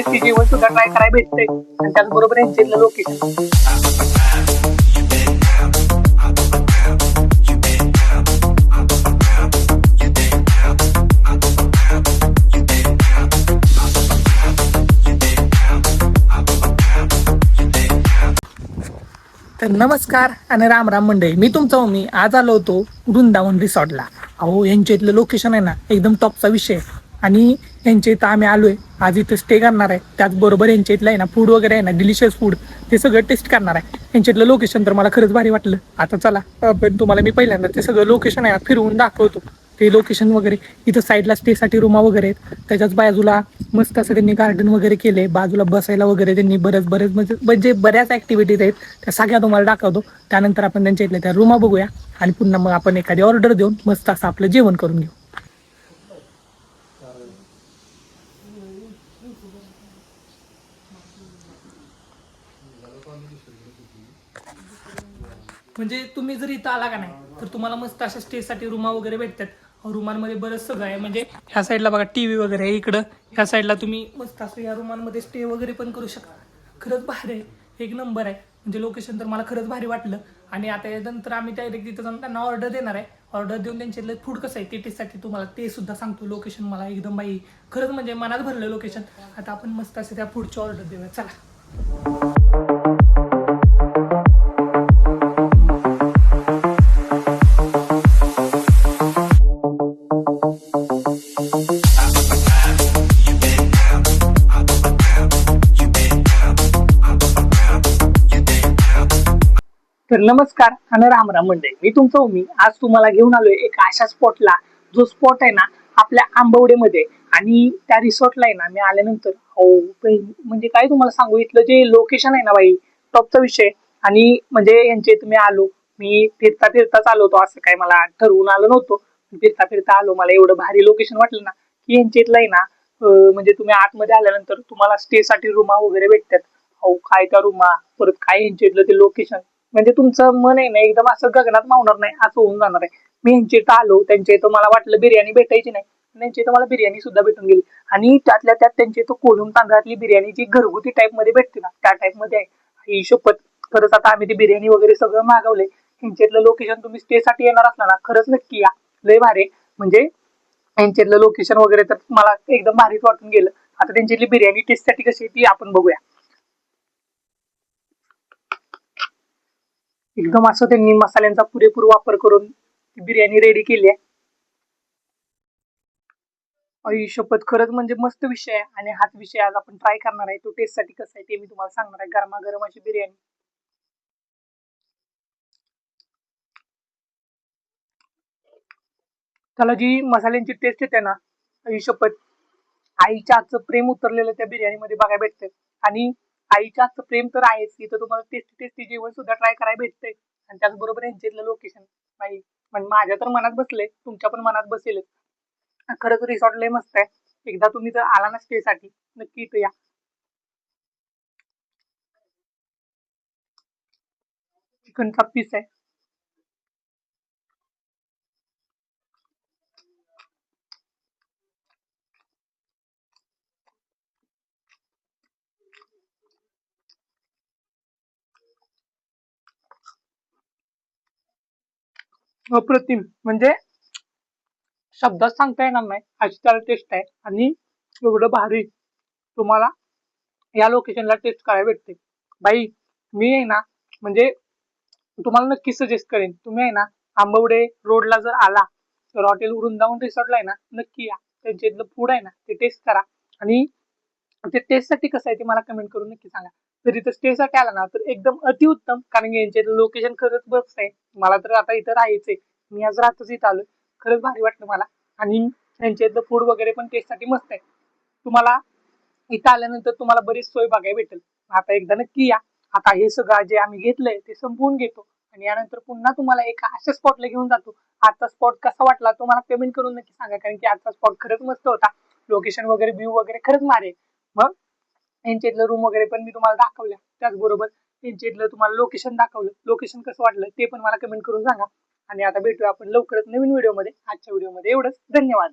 Tasty जेवण सुद्धा try करायला भेटतंय आणि त्याचबरोबर यांचे लोकेशन. तर नमस्कार आणि राम राम मंडळी, मी तुमचा मी आज आलो होतो वृंदावन रिसॉर्टला. अहो यांच्या इथलं लोकेशन आहे ना एकदम टॉपचा विषय आहे. आणि यांच्या इथं आम्ही आलोय, आज इथं स्टे करणार आहे. त्याचबरोबर यांच्या इथलं आहे ना फूड वगैरे आहे ना, डिलिशियस फूड ते सगळं टेस्ट करणार आहे. यांच्या इथलं लोकेशन तर मला खरंच भारी वाटलं. आता चला पण तुम्हाला मी पहिल्यांदा ते सगळं लोकेशन आहे ना फिरवून दाखवतो. ते लोकेशन वगैरे इथं साईडला स्टेसाठी रूमा वगैरे आहेत. त्याच्याच बाजूला मस्त असं त्यांनी गार्डन वगैरे केले, बाजूला बसायला वगैरे त्यांनी बरेच म्हणजे बऱ्याच ऍक्टिव्हिटीज आहेत. त्या सगळ्या तुम्हाला दाखवतो. त्यानंतर आपण त्यांच्या इथल्या त्या रूमा बघूया आणि पुन्हा मग आपण एखादी ऑर्डर देऊन मस्त असं आपलं जेवण करून घेऊ. म्हणजे तुम्ही जर इथं आला का नाही तर तुम्हाला मस्त अशा स्टेसाठी रूमा वगैरे भेटतात. रूमांमध्ये बरंच सगळं आहे. म्हणजे ह्या साईडला बघा टीव्ही वगैरे आहे. इकडं ह्या साईडला तुम्ही मस्त असं या रूमांमध्ये स्टे वगैरे पण करू शकता. खरंच भारी आहे, एक नंबर आहे. म्हणजे लोकेशन तर मला खरंच भारी वाटलं. आणि आता यानंतर आम्ही डायरेक्ट तिथं जाऊन त्यांना ऑर्डर देणार आहे. ऑर्डर देऊन त्यांच्यातलं फूड कसं आहे ते टेस्टसाठी तुम्हाला ते सुद्धा सांगतो. लोकेशन मला एकदम बाई खरंच म्हणजे मनात भरलं लोकेशन. आता आपण मस्त असं त्या फूडची ऑर्डर देऊया, चला. तर नमस्कार आणि राम राम मंडळी, मी तुमचं मी आज तुम्हाला घेऊन आलोय एक अशा स्पॉटला, जो स्पॉट आहे ना आपल्या आंबवडेमध्ये. आणि त्या रिसॉर्टला आहे ना मी आल्यानंतर हो म्हणजे काय तुम्हाला सांगू, इथलं जे लोकेशन आहे ना बाई टॉपचा विषय. आणि म्हणजे यांचे तुम्ही आलो, मी फिरता फिरताच आलो होतो, असं काय मला ठरवून आलो नव्हतो. फिरता फिरता आलो, मला एवढं भारी लोकेशन वाटलं ना की यांच्या इथलं आहे ना म्हणजे तुम्ही आतमध्ये आल्यानंतर तुम्हाला स्टे साठी रूमा वगैरे भेटतात. हो काय त्या रूमा, परत काय यांच्या इथलं ते लोकेशन, म्हणजे तुमचं मन आहे ना एकदम असं गगनात मावणार नाही असं होऊन जाणार आहे. मी यांच्या इथं आलो, त्यांच्या इथं मला वाटलं बिर्याणी भेटायची नाही, त्यांच्या इथं मला बिर्याणी सुद्धा भेटून गेली. आणि त्यातल्या त्यात त्यांच्या इथं कोलम तांदळातली बिर्याणी जी घरगुती टाईप मध्ये भेटते ना त्या टाईप मध्ये आहे. ही शपथ, खरंच आता आम्ही ती बिर्याणी वगैरे सगळं मागवले. यांच्यातलं लोकेशन तुम्ही स्टे साठी येणार असला ना खरंच नक्की या, लय भारी. म्हणजे यांच्यातलं लोकेशन वगैरे तर मला एकदम भारीच वाटून गेलं. आता त्यांच्यातली बिर्याणी टेस्ट साठी कशी आहे ती आपण बघूया. एकदम असं त्यांनी मसाल्यांचा पुरेपूर वापर करून बिर्याणी रेडी केली आहे. आई शपथ, खरंच म्हणजे मस्त विषय आहे. आणि हाच विषय आज आपण ट्राय करणार आहे. तो टेस्ट साठी कसं आहे ते मी तुम्हाला सांगणार आहे. गरमागरम अशी बिर्याणी. त्याला जी मसाल्यांची टेस्ट येते ना, आई शपथ, आईच्या हातचं प्रेम उतरलेलं त्या बिर्याणीमध्ये बघायला भेटतंय. आणि आईच्या हातचं प्रेम तर आहेच, इथं तुम्हाला टेस्टी टेस्टी जेवण सुद्धा ट्राय करायला भेटतंय. आणि त्याचबरोबर यांच्यातलं लोकेशन बाई म्हणजे माझ्या तर मनात बसलंय, तुमच्या पण मनात बसेलच. खरंच रिसॉर्ट लय मस्त आहे. एकदा तुम्ही जर आला ना स्टे साठी नक्की इथं या. चिकनचा पीस आहे. अप्रतिम, म्हणजे शब्दात सांगता येणार नाही अशी त्याला टेस्ट आहे. आणि एवढं भारी तुम्हाला या लोकेशनला टेस्ट करायला भेटते बाई. मी आहे ना म्हणजे तुम्हाला नक्की सजेस्ट करेन, तुम्ही आहे ना आंबवडे रोडला जर आला तर हॉटेल वृंदावन रिसॉर्टला आहे ना नक्की या. त्यांच्या इथलं फूड आहे ना ते टेस्ट करा. आणि ते टेस्ट साठी कसं आहे ते मला कमेंट करून नक्की सांगा. जर इथं स्टे साठी आला ना तर एकदम अतिउत्तम, कारण यांचे लोकेशन खरंच बस आहे. मला तर आता इथं राहायचंय, मी आज राहतच इथं आलोय. खरंच भारी वाटलं मला. आणि त्यांच्या इथलं फूड वगैरे पण टेस्ट साठी मस्त आहे. तुम्हाला इथं आल्यानंतर तुम्हाला बरीच सोय बघायला भेटेल. आता एकदा नक्की या. आता हे सगळं जे आम्ही घेतलंय ते संपवून घेतो आणि यानंतर पुन्हा तुम्हाला एका अशा स्पॉटला घेऊन जातो. आजचा स्पॉट कसा वाटला तो मला कमेंट करून नक्की सांगा, कारण की आजचा स्पॉट खरंच मस्त होता. लोकेशन वगैरे व्ह्यू वगैरे खरंच मारे. मग यांच्या रूम वगैरे पण मी तुम्हाला दाखवल्या, त्याचबरोबर यांच्या तुम्हाला लोकेशन दाखवलं. लोकेशन कसं वाटलं ते पण मला कमेंट करून सांगा. आणि आता भेटूया आपण लवकरच नवीन व्हिडिओमध्ये. आजच्या व्हिडिओमध्ये एवढंच, धन्यवाद.